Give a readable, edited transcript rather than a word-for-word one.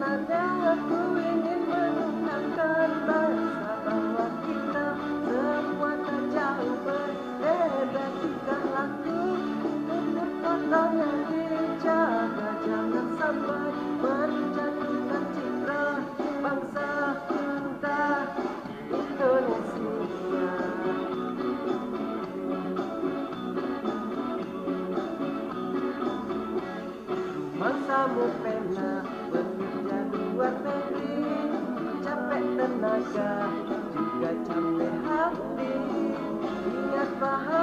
Sebenarnya aku ingin mengungkapkan bahwa kita semua tak jauh berbeda. Tingkah laku tutur katanya dijaga, jangan sampai menjatuhkan citra bangsa kita Indonesia. Mangsamu pernah bekerja di luar negeri, capek tenaga juga capek hati. Ingat bahwa